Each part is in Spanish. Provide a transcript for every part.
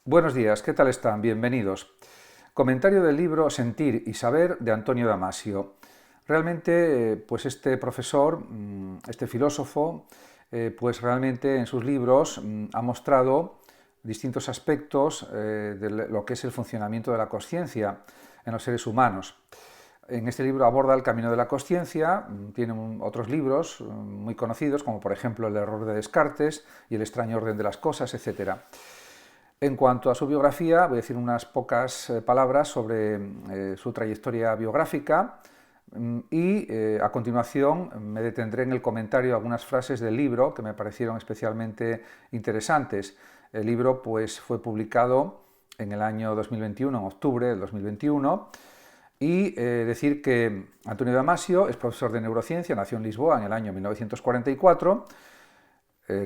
Buenos días, ¿qué tal están? Bienvenidos. Comentario del libro Sentir y Saber de Antonio Damasio. Realmente, pues este profesor, este filósofo, pues realmente en sus libros ha mostrado distintos aspectos de lo que es el funcionamiento de la consciencia en los seres humanos. En este libro aborda el camino de la consciencia, tiene otros libros muy conocidos, como por ejemplo El error de Descartes y El extraño orden de las cosas, etc. En cuanto a su biografía, voy a decir unas pocas palabras sobre su trayectoria biográfica y a continuación me detendré en el comentario de algunas frases del libro que me parecieron especialmente interesantes. El libro pues, fue publicado en el año 2021, en octubre del 2021, y decir que Antonio Damasio es profesor de neurociencia, nació en Lisboa en el año 1944,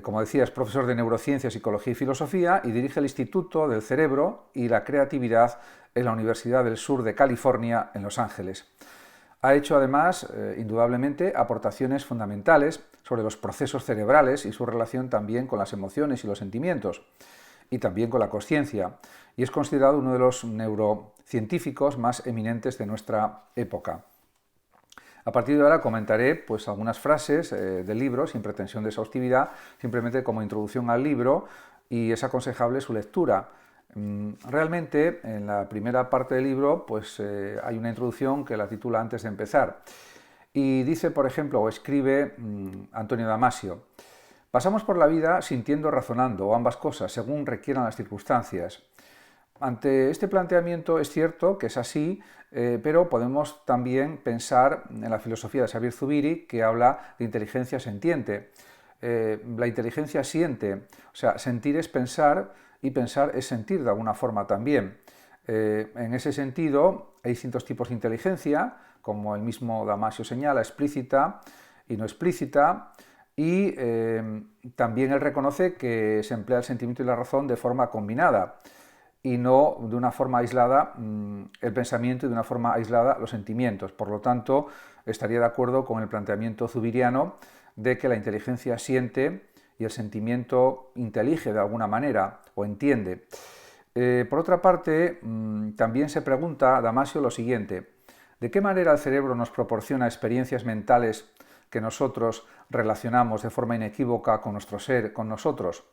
como decía, es profesor de neurociencia, psicología y filosofía y dirige el Instituto del Cerebro y la Creatividad en la Universidad del Sur de California, en Los Ángeles. Ha hecho además, indudablemente, aportaciones fundamentales sobre los procesos cerebrales y su relación también con las emociones y los sentimientos, y también con la consciencia, y es considerado uno de los neurocientíficos más eminentes de nuestra época. A partir de ahora comentaré pues, algunas frases del libro, sin pretensión de exhaustividad, simplemente como introducción al libro, y es aconsejable su lectura. Realmente, en la primera parte del libro pues, hay una introducción que la titula Antes de empezar. Y dice, por ejemplo, o escribe Antonio Damasio: pasamos por la vida sintiendo o razonando, o ambas cosas, según requieran las circunstancias. Ante este planteamiento es cierto que es así, pero podemos también pensar en la filosofía de Xavier Zubiri, que habla de inteligencia sentiente. La inteligencia siente, o sea, sentir es pensar y pensar es sentir de alguna forma también. En ese sentido, hay distintos tipos de inteligencia, como el mismo Damasio señala, explícita y no explícita, y también él reconoce que se emplea el sentimiento y la razón de forma combinada y no de una forma aislada el pensamiento y de una forma aislada los sentimientos. Por lo tanto, estaría de acuerdo con el planteamiento zubiriano de que la inteligencia siente y el sentimiento intelige de alguna manera o entiende. Por otra parte, también se pregunta Damasio lo siguiente: ¿de qué manera el cerebro nos proporciona experiencias mentales que nosotros relacionamos de forma inequívoca con nuestro ser, con nosotros?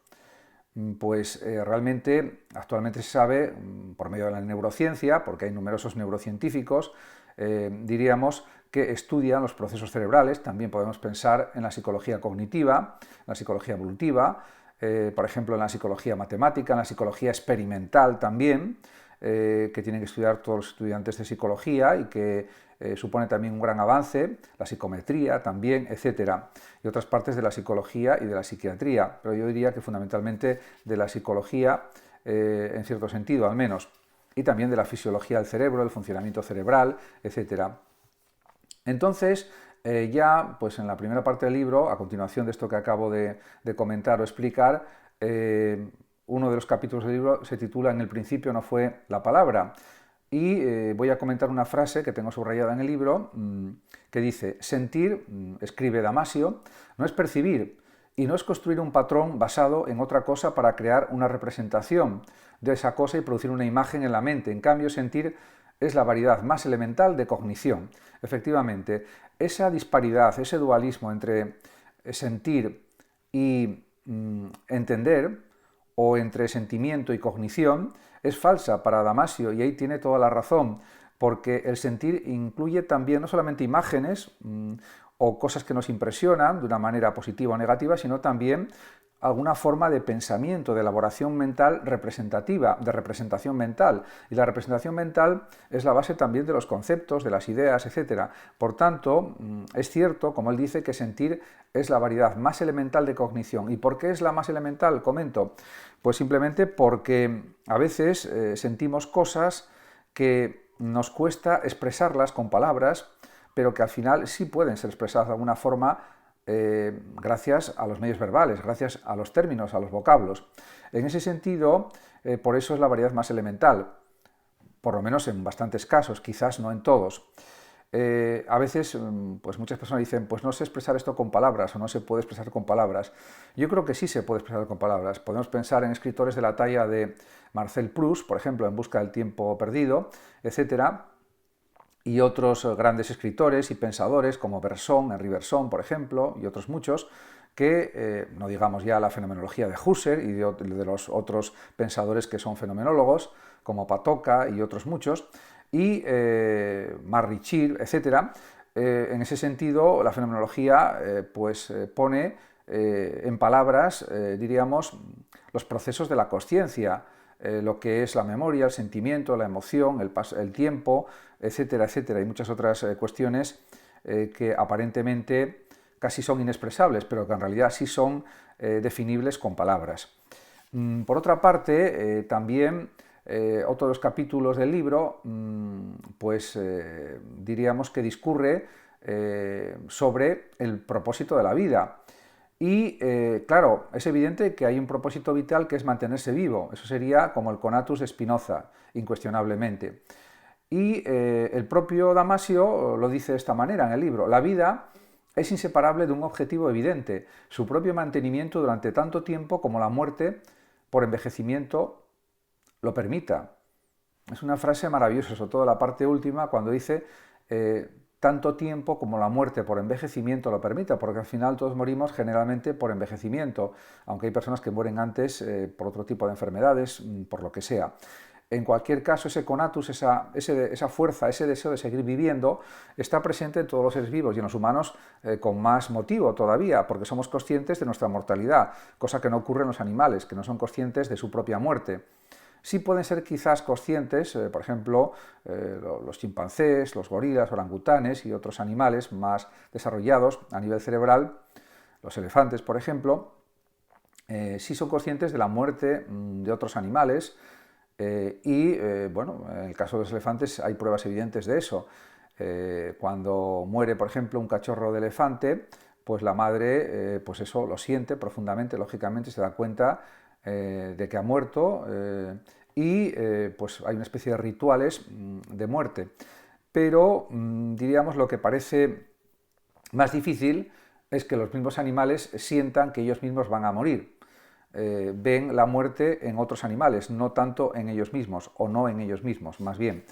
Pues realmente actualmente se sabe, por medio de la neurociencia, porque hay numerosos neurocientíficos, diríamos que estudian los procesos cerebrales. También podemos pensar en la psicología cognitiva, en la psicología evolutiva, por ejemplo en la psicología matemática, en la psicología experimental también, que tienen que estudiar todos los estudiantes de psicología y que supone también un gran avance, la psicometría también, etcétera, y otras partes de la psicología y de la psiquiatría, pero yo diría que fundamentalmente de la psicología, en cierto sentido al menos, y también de la fisiología del cerebro, del funcionamiento cerebral, etcétera. Entonces, ya pues en la primera parte del libro, a continuación de esto que acabo de comentar o explicar, uno de los capítulos del libro se titula En el principio no fue la palabra, y voy a comentar una frase que tengo subrayada en el libro que dice: sentir, escribe Damasio, no es percibir y no es construir un patrón basado en otra cosa para crear una representación de esa cosa y producir una imagen en la mente. En cambio, sentir es la variedad más elemental de cognición. Efectivamente, esa disparidad, ese dualismo entre sentir y entender, o entre sentimiento y cognición, es falsa para Damasio, y ahí tiene toda la razón, porque el sentir incluye también no solamente imágenes o cosas que nos impresionan de una manera positiva o negativa, sino también alguna forma de pensamiento, de elaboración mental representativa, de representación mental. Y la representación mental es la base también de los conceptos, de las ideas, etc. Por tanto, es cierto, como él dice, que sentir es la variedad más elemental de cognición. ¿Y por qué es la más elemental? Comento. Pues simplemente porque a veces sentimos cosas que nos cuesta expresarlas con palabras, pero que al final sí pueden ser expresadas de alguna forma gracias a los medios verbales, gracias a los términos, a los vocablos. En ese sentido, por eso es la variedad más elemental, por lo menos en bastantes casos, quizás no en todos. A veces, pues muchas personas dicen, pues no sé expresar esto con palabras o no se puede expresar con palabras. Yo creo que sí se puede expresar con palabras. Podemos pensar en escritores de la talla de Marcel Proust, por ejemplo, En busca del tiempo perdido, etcétera, y otros grandes escritores y pensadores como Henri Bergson, por ejemplo, y otros muchos, que, no digamos ya la fenomenología de Husserl y de los otros pensadores que son fenomenólogos, como Patočka y otros muchos, y Max Richir, etc. En ese sentido, la fenomenología pone en palabras, diríamos, los procesos de la consciencia, lo que es la memoria, el sentimiento, la emoción, el tiempo, etcétera, etcétera, y muchas otras cuestiones que aparentemente casi son inexpresables, pero que en realidad sí son definibles con palabras. Por otra parte, también otro de los capítulos del libro, diríamos que discurre sobre el propósito de la vida. Y claro, es evidente que hay un propósito vital que es mantenerse vivo. Eso sería como el conatus de Spinoza, incuestionablemente. Y el propio Damasio lo dice de esta manera en el libro: la vida es inseparable de un objetivo evidente, su propio mantenimiento durante tanto tiempo como la muerte por envejecimiento lo permita. Es una frase maravillosa, sobre todo la parte última, cuando dice tanto tiempo como la muerte por envejecimiento lo permita, porque al final todos morimos generalmente por envejecimiento, aunque hay personas que mueren antes por otro tipo de enfermedades, por lo que sea. En cualquier caso, ese conatus, esa fuerza, ese deseo de seguir viviendo, está presente en todos los seres vivos y en los humanos con más motivo todavía, porque somos conscientes de nuestra mortalidad, cosa que no ocurre en los animales, que no son conscientes de su propia muerte. Sí pueden ser quizás conscientes, por ejemplo, los chimpancés, los gorilas, orangutanes y otros animales más desarrollados a nivel cerebral, los elefantes, por ejemplo, sí son conscientes de la muerte de otros animales. Bueno, en el caso de los elefantes hay pruebas evidentes de eso. Cuando muere, por ejemplo, un cachorro de elefante, pues la madre, pues eso lo siente profundamente, lógicamente se da cuenta de que ha muerto pues hay una especie de rituales de muerte. Pero diríamos lo que parece más difícil es que los mismos animales sientan que ellos mismos van a morir. Ven la muerte en otros animales, no tanto en ellos mismos, o no en ellos mismos, más bien.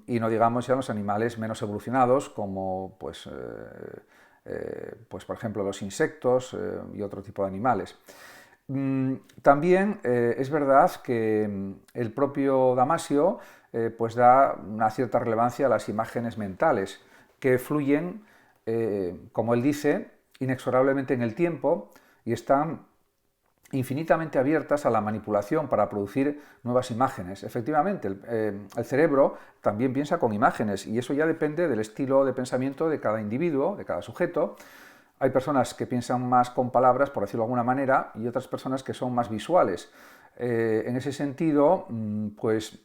Y no digamos ya los animales menos evolucionados, como pues por ejemplo los insectos y otro tipo de animales. También es verdad que el propio Damasio pues da una cierta relevancia a las imágenes mentales, que fluyen, como él dice, inexorablemente en el tiempo y están infinitamente abiertas a la manipulación para producir nuevas imágenes. Efectivamente, el cerebro también piensa con imágenes y eso ya depende del estilo de pensamiento de cada individuo, de cada sujeto. Hay personas que piensan más con palabras, por decirlo de alguna manera, y otras personas que son más visuales. En ese sentido, pues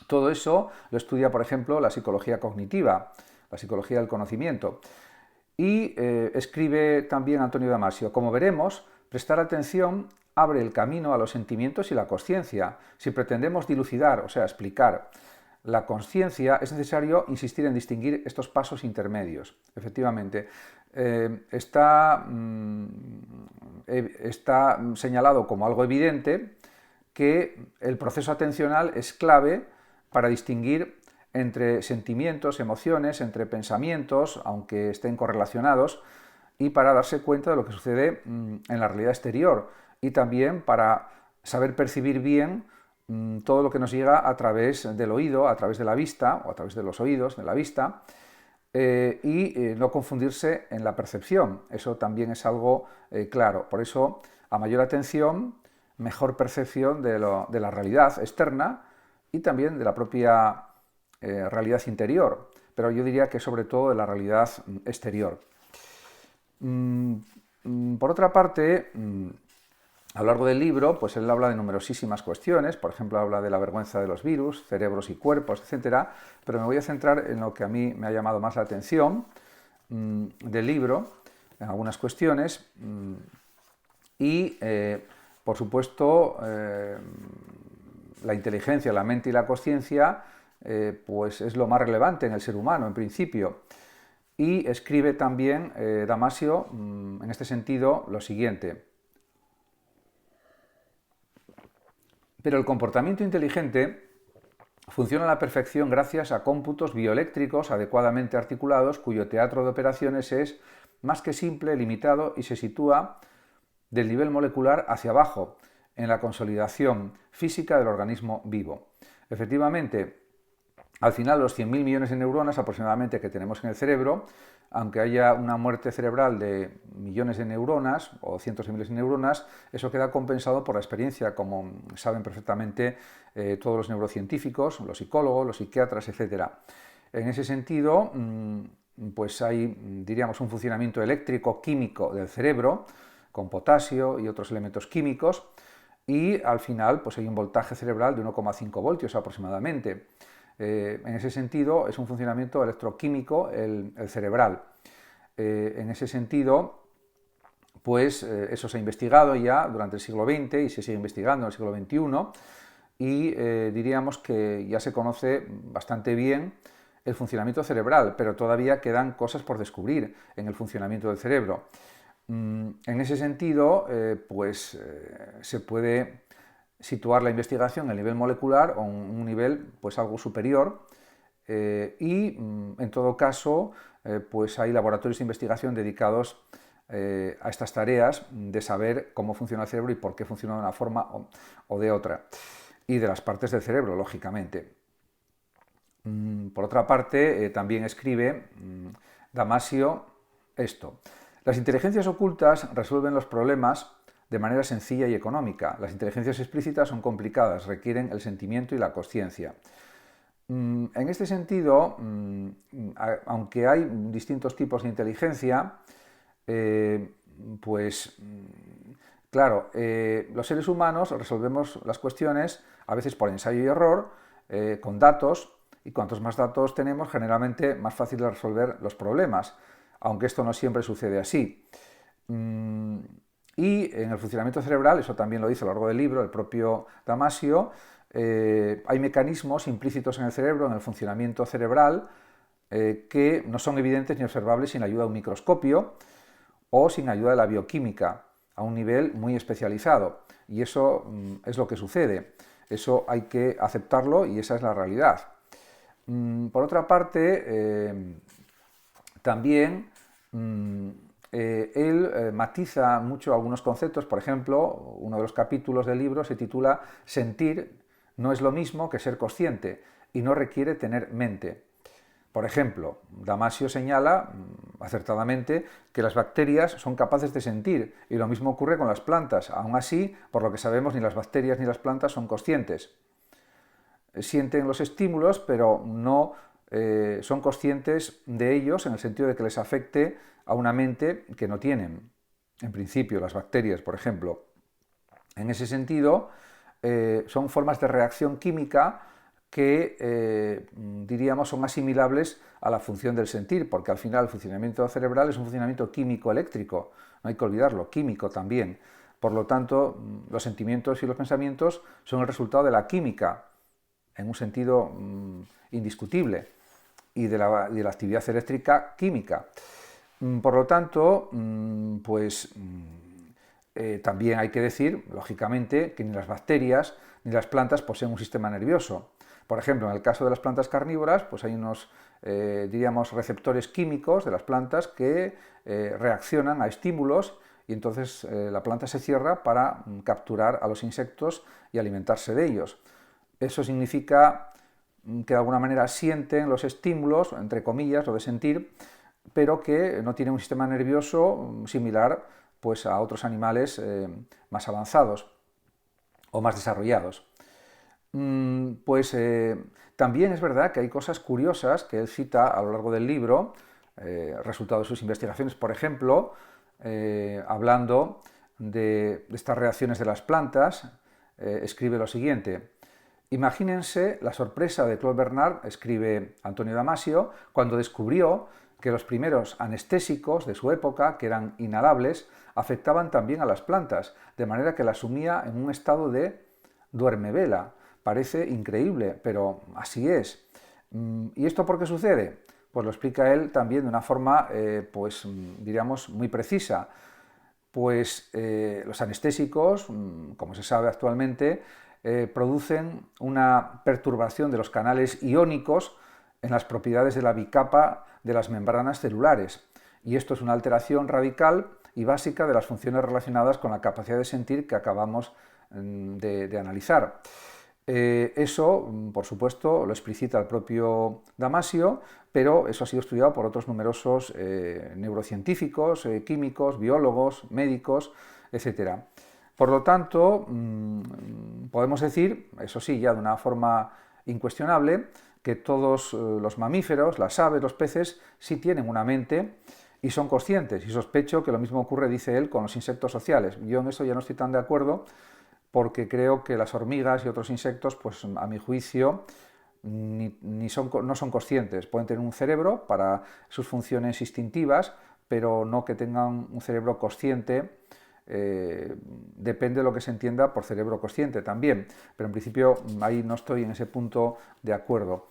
todo eso lo estudia, por ejemplo, la psicología cognitiva, la psicología del conocimiento. Y escribe también Antonio Damasio: como veremos, prestar atención abre el camino a los sentimientos y la consciencia. Si pretendemos dilucidar, o sea, explicar la consciencia, es necesario insistir en distinguir estos pasos intermedios. Efectivamente, está señalado como algo evidente que el proceso atencional es clave para distinguir entre sentimientos, emociones, entre pensamientos, aunque estén correlacionados, y para darse cuenta de lo que sucede en la realidad exterior y también para saber percibir bien todo lo que nos llega a través del oído, a través de la vista o a través de los oídos, de la vista, no confundirse en la percepción. Eso también es algo claro. Por eso, a mayor atención, mejor percepción de la realidad externa y también de la propia realidad interior, pero yo diría que sobre todo de la realidad exterior. Por otra parte, a lo largo del libro, pues él habla de numerosísimas cuestiones, por ejemplo, habla de la vergüenza de los virus, cerebros y cuerpos, etc., pero me voy a centrar en lo que a mí me ha llamado más la atención del libro, en algunas cuestiones, y, por supuesto, la inteligencia, la mente y la consciencia pues es lo más relevante en el ser humano, en principio. Y escribe también Damasio, en este sentido, lo siguiente. Pero el comportamiento inteligente funciona a la perfección gracias a cómputos bioeléctricos adecuadamente articulados, cuyo teatro de operaciones es más que simple, limitado y se sitúa del nivel molecular hacia abajo, en la consolidación física del organismo vivo. Efectivamente, al final los 100.000 millones de neuronas aproximadamente que tenemos en el cerebro, aunque haya una muerte cerebral de millones de neuronas o cientos de miles de neuronas, eso queda compensado por la experiencia, como saben perfectamente todos los neurocientíficos, los psicólogos, los psiquiatras, etc. En ese sentido, pues hay, diríamos, un funcionamiento eléctrico-químico del cerebro, con potasio y otros elementos químicos, y al final pues hay un voltaje cerebral de 1,5 voltios aproximadamente. En ese sentido es un funcionamiento electroquímico el cerebral. En ese sentido, pues eso se ha investigado ya durante el siglo XX y se sigue investigando en el siglo XXI y diríamos que ya se conoce bastante bien el funcionamiento cerebral, pero todavía quedan cosas por descubrir en el funcionamiento del cerebro. En ese sentido, pues se puede situar la investigación en el nivel molecular o en un nivel pues algo superior y en todo caso pues hay laboratorios de investigación dedicados a estas tareas de saber cómo funciona el cerebro y por qué funciona de una forma o de otra, y de las partes del cerebro, lógicamente. Por otra parte, también escribe Damasio esto: las inteligencias ocultas resuelven los problemas de manera sencilla y económica. Las inteligencias explícitas son complicadas, requieren el sentimiento y la consciencia. En este sentido, aunque hay distintos tipos de inteligencia, pues claro, los seres humanos resolvemos las cuestiones a veces por ensayo y error, con datos, y cuantos más datos tenemos, generalmente más fácil de resolver los problemas, aunque esto no siempre sucede así. Y en el funcionamiento cerebral, eso también lo dice a lo largo del libro el propio Damasio, hay mecanismos implícitos en el cerebro, en el funcionamiento cerebral, que no son evidentes ni observables sin la ayuda de un microscopio o sin ayuda de la bioquímica, a un nivel muy especializado. Y eso es lo que sucede. Eso hay que aceptarlo y esa es la realidad. Por otra parte, también él matiza mucho algunos conceptos. Por ejemplo, uno de los capítulos del libro se titula «Sentir no es lo mismo que ser consciente y no requiere tener mente». Por ejemplo, Damasio señala acertadamente que las bacterias son capaces de sentir, y lo mismo ocurre con las plantas. Aún así, por lo que sabemos, ni las bacterias ni las plantas son conscientes. Sienten los estímulos, pero no son conscientes de ellos en el sentido de que les afecte a una mente que no tienen, en principio, las bacterias, por ejemplo. En ese sentido, son formas de reacción química que, diríamos, son asimilables a la función del sentir, porque al final el funcionamiento cerebral es un funcionamiento químico-eléctrico, no hay que olvidarlo, químico también. Por lo tanto, los sentimientos y los pensamientos son el resultado de la química, en un sentido indiscutible, y de la actividad eléctrica química. Por lo tanto, pues también hay que decir, lógicamente, que ni las bacterias ni las plantas poseen un sistema nervioso. Por ejemplo, en el caso de las plantas carnívoras, pues hay unos, diríamos, receptores químicos de las plantas que reaccionan a estímulos y entonces la planta se cierra para capturar a los insectos y alimentarse de ellos. Eso significa que de alguna manera sienten los estímulos, entre comillas, lo de sentir, pero que no tienen un sistema nervioso similar pues, a otros animales más avanzados o más desarrollados. Pues también es verdad que hay cosas curiosas que él cita a lo largo del libro, resultado de sus investigaciones, por ejemplo, hablando de estas reacciones de las plantas, escribe lo siguiente: imagínense la sorpresa de Claude Bernard, escribe Antonio Damasio, cuando descubrió que los primeros anestésicos de su época, que eran inhalables, afectaban también a las plantas, de manera que las sumía en un estado de duermevela. Parece increíble, pero así es. ¿Y esto por qué sucede? Pues lo explica él también de una forma, pues diríamos, muy precisa. Pues los anestésicos, como se sabe actualmente, producen una perturbación de los canales iónicos en las propiedades de la bicapa de las membranas celulares. Y esto es una alteración radical y básica de las funciones relacionadas con la capacidad de sentir que acabamos de analizar. Eso, por supuesto, lo explicita el propio Damasio, pero eso ha sido estudiado por otros numerosos neurocientíficos, químicos, biólogos, médicos, etc. Por lo tanto, podemos decir, eso sí, ya de una forma incuestionable, que todos los mamíferos, las aves, los peces, sí tienen una mente y son conscientes. Y sospecho que lo mismo ocurre, dice él, con los insectos sociales. Yo en eso ya no estoy tan de acuerdo, porque creo que las hormigas y otros insectos, pues a mi juicio, no son conscientes. Pueden tener un cerebro para sus funciones instintivas, pero no que tengan un cerebro consciente. Depende de lo que se entienda por cerebro consciente también, pero en principio ahí no estoy en ese punto de acuerdo.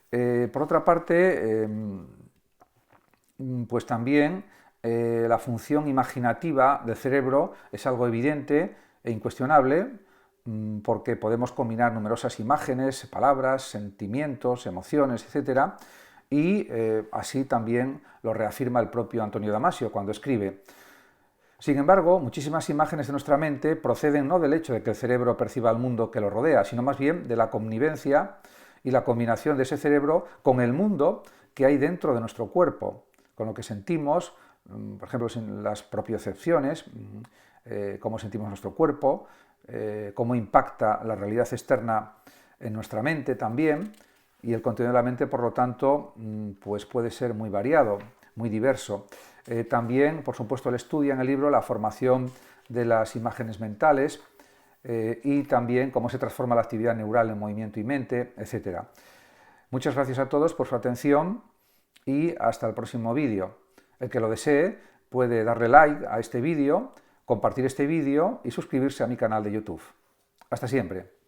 Por otra parte, pues también la función imaginativa del cerebro es algo evidente e incuestionable, porque podemos combinar numerosas imágenes, palabras, sentimientos, emociones, etc. Y así también lo reafirma el propio Antonio Damasio cuando escribe. Sin embargo, muchísimas imágenes de nuestra mente proceden no del hecho de que el cerebro perciba el mundo que lo rodea, sino más bien de la connivencia y la combinación de ese cerebro con el mundo que hay dentro de nuestro cuerpo, con lo que sentimos, por ejemplo, las propiocepciones, cómo sentimos nuestro cuerpo, cómo impacta la realidad externa en nuestra mente también, y el contenido de la mente, por lo tanto, pues puede ser muy variado, muy diverso. También, por supuesto, él estudia en el libro la formación de las imágenes mentales y también cómo se transforma la actividad neural en movimiento y mente, etc. Muchas gracias a todos por su atención y hasta el próximo vídeo. El que lo desee puede darle like a este vídeo, compartir este vídeo y suscribirse a mi canal de YouTube. Hasta siempre.